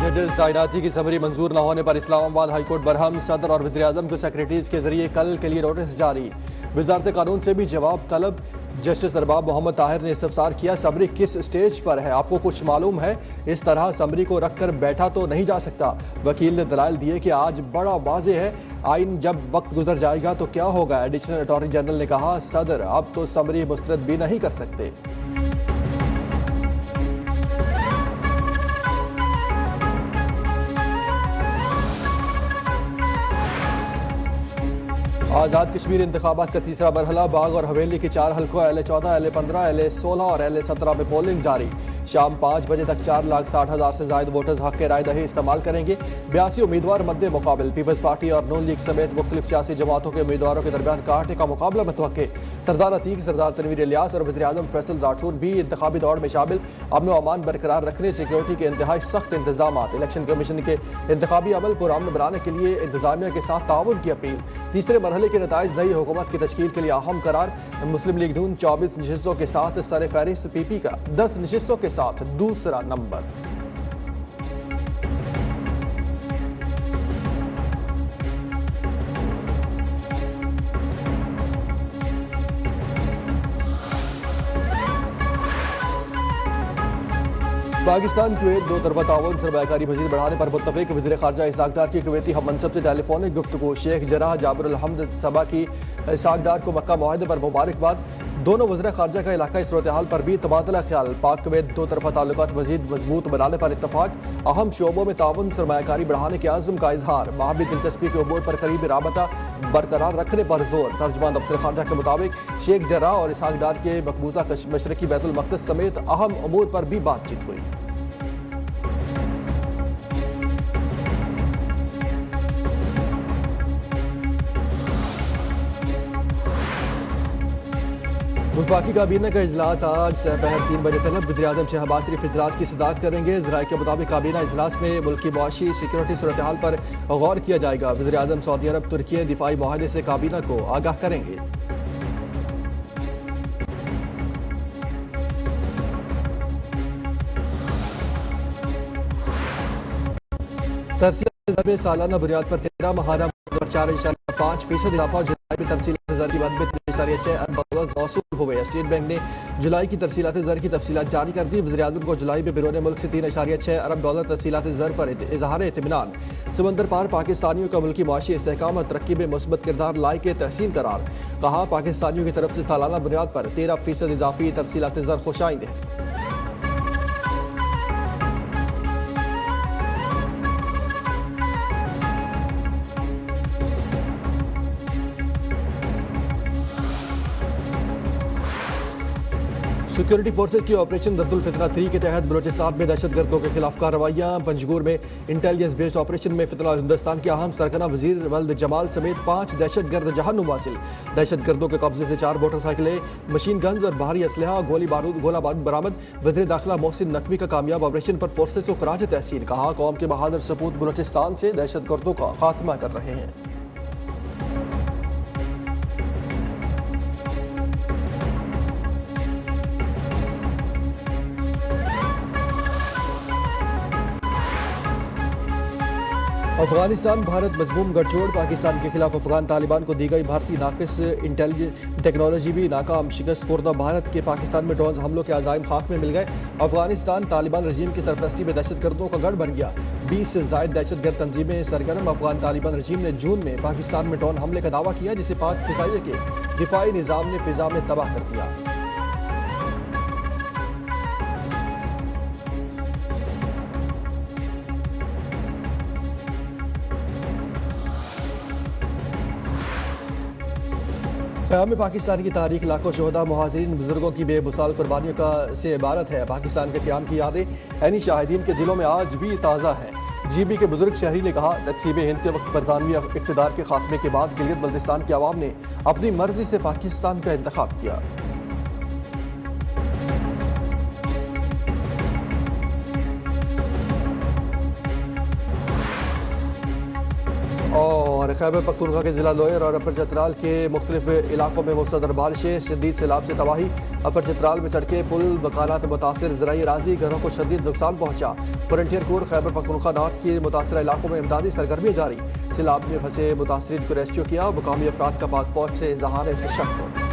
जजेस तैनाती की समरी मंजूर न होने पर इस्लामाबाद हाईकोर्ट बरहम। सदर और वज़ीर-ए-आज़म को सेक्रेटरीज के जरिए कल के लिए नोटिस जारी। वजारत कानून से भी जवाब तलब। जस्टिस अरबाब मोहम्मद ताहिर ने इस्तफसार किया, समरी किस स्टेज पर है, आपको कुछ मालूम है? इस तरह समरी को रखकर बैठा तो नहीं जा सकता। वकील ने दलाइल दिए कि आज बड़ा वाज़ेह है, आइन जब वक्त गुजर जाएगा तो क्या होगा। एडिशनल अटॉर्नी जनरल ने कहा, सदर अब तो समरी मुस्तरद भी नहीं कर सकते। आज़ाद कश्मीर इंतखाबात का तीसरा मरहला। बाग और हवेली के 4 हल्कों LA-14, LA-15, LA-16 और LA-17 में पोलिंग जारी। शाम 5 बजे तक 4,60,000 से ज्यादा वोटर्स हक के राय दही इस्तेमाल करेंगे। 82 उम्मीदवार मद्दे मुकाबिल। पीपल्स पार्टी और नून लीग समेत मुख्तलिफ सियासी जमातों के उम्मीदवारों के दरमियान कांटे का मुकाबला मुतवक्के। सरदार अतीक, सरदार तनवीर इलियास और वज़ीर-ए-आज़म फैसल राठौर भी इंतखाबी दौड़ में शामिल। अमन व अमान बरकरार रखने, सिक्योरिटी के इंतहाई सख्त इंतजाम। इलेक्शन कमीशन के इंतखाबी अमल पुरअमन बनाने के लिए इंतजामिया के साथ ताउन की अपील। तीसरे मरहले के नताइज नई हुकूमत की तश्कील के लिए अहम करार। मुस्लिम लीग नून 24 नशिस्तों के साथ सर फहरिस्त, PP का 10 नशिस्तों के साथ दूसरा नंबर। पाकिस्तान कुवैत दो तरफा ताउन सरमायाकारी मजीद बढ़ाने पर मुत्तफिक। वज़ीर ख़ारजा इसहाक डार की कुवैती हम मनसब से टेलीफोनिक गुफ्तगू। शेख जराह जाबिरुल हम्द सबा की इसहाक डार को मक्का मुआहदे पर मुबारकबाद। दोनों वज़ीर ख़ारजा का इलाकाई सूरत हाल पर भी तबादला ख्याल। पाक कुवैत दो तरफा ताल्लुकात मजीद मजबूत बनाने पर इत्तफाक। अहम शोबों में ताउन सरमायाकारी बढ़ाने के आज़म का इजहार। माहबी दिलचस्पी के उमूर पर करीबी राबता बरकरार रखने पर जोर। तर्जुमान दफ्तर ख़ारजा के मुताबिक शेख जराह और इसहाक डार के मकबूजा मशरकी बैतुल मक़दस समेत अहम उमूर पर भी बातचीत हुई। वफाकी काबीना का इजलास आज दोपहर 3 बजे तलब। वज़ीर-ए-आज़म शहबाज शरीफ इजलास की सदारत करेंगे। ज़राए के मुताबिक काबीना इजलास में मुल्की मुआशी सिक्योरिटी सूरत हाल पर गौर किया जाएगा। वज़ीर-ए-आज़म सऊदी अरब, तुर्की दिफाई मुआहदे से काबीना को आगाह करेंगे। तरसील में सालाना बुनियाद पर 13 माहाना 4.5% इजाफा। जुलाई में तरसीलात ज़र की मद में 3.6 अरब डॉलर मौसूल हुए। स्टेट बैंक ने जुलाई की तरसीलात ज़र की तफसीलात जारी कर दी। वज़ीर-ए-आज़म को जुलाई में बैरून मुल्क से 3.6 अरब डॉलर तरसीलात ज़र पर इजहार इत्मीनान। समंदर पार पाकिस्तानियों का मुल्की मुआशी इस्तेहकाम और तरक्की में मुस्बत किरदार लायक तहसीन करार। कहा, पाकिस्तानियों की तरफ से सालाना बुनियाद पर 13% इजाफी तरसीलात ज़र खुशाइंद है। सिक्योरिटी फोर्सेज की ऑपरेशन रद्दुल फितना 3 के तहत बलोचिस्तान में दहशतगर्दों के खिलाफ कार्रवाइयाँ। पंजगुर में इंटेलिजेंस बेस्ड ऑपरेशन में फितना हिंदुस्तान के अहम सरगना वजीर वल्द जमाल समेत 5 दहशतगर्द जहन्नुम हासिल। दहशतगर्दों के कब्जे से 4 मोटरसाइकिलें, मशीन गन्स और बाहरी असलहा, गोला बारूद बरामद। वज़ीर दाखिला मोहसिन नकवी का कामयाब ऑपरेशन पर फोर्सेज को खराज तहसीन। कहा, कौम के बहादुर सपूत बलोचिस्तान से दहशतगर्दों का खात्मा कर रहे हैं। अफगानिस्तान भारत मजमूम गठजोड़। पाकिस्तान के खिलाफ अफगान तालिबान को दी गई भारतीय नाकिस इंटेलिजेंस टेक्नोलॉजी भी नाकाम। शिकस्त खुर्दा भारत के पाकिस्तान में ड्रोन हमलों के अज़ाइम खाक में मिल गए। अफगानिस्तान तालिबान रजीम की सरपरस्ती में दहशतगर्दों का गढ़ बन गया। 20 से ज्यादा दहशतगर्द तंजीमें सरगर्म। अफगान तालिबान रजीम ने जून में पाकिस्तान में ड्रोन हमले का दावा किया, जिसे पाक फिजाइया के दिफाई निज़ाम ने फिजा में तबाह कर दिया। क़याम पाकिस्तान की तारीख लाखों शोहदा, मुहाजिरीन, बुजुर्गों की बेमिसाल कुर्बानियों का से इबारत है। पाकिस्तान के क़याम की यादें ऐनी शाहिदीन के दिलों में आज भी ताज़ा हैं। GB के बुजुर्ग शहरी ने कहा, तक़सीम हिंद के वक्त बरतानवी इक़्तिदार के खात्मे के बाद गिलगित बल्तिस्तान के अवाम ने अपनी मर्जी से पाकिस्तान का इंतखाब किया। और खैबर पख्तूनख्वा के जिला लोयर और अपर चतराल के मुख्तलिफ इलाकों में मुसलधर बारिशें, शदीद सैलाब से तबाही। अपर चतराल में सड़कें, पुल, मकानात मुतासर, ज़राई अराजी, घरों को शदीद नुकसान पहुंचा। Frontier core Khyber Pakhtunkhwa north के मुतासर इलाकों में इमदादी सरगर्मी जारी। सैलाब में फंसे मुतासरीन को रेस्क्यू किया। मुकामी अफराद का पाक फौज से इज़हार तशक्कुर।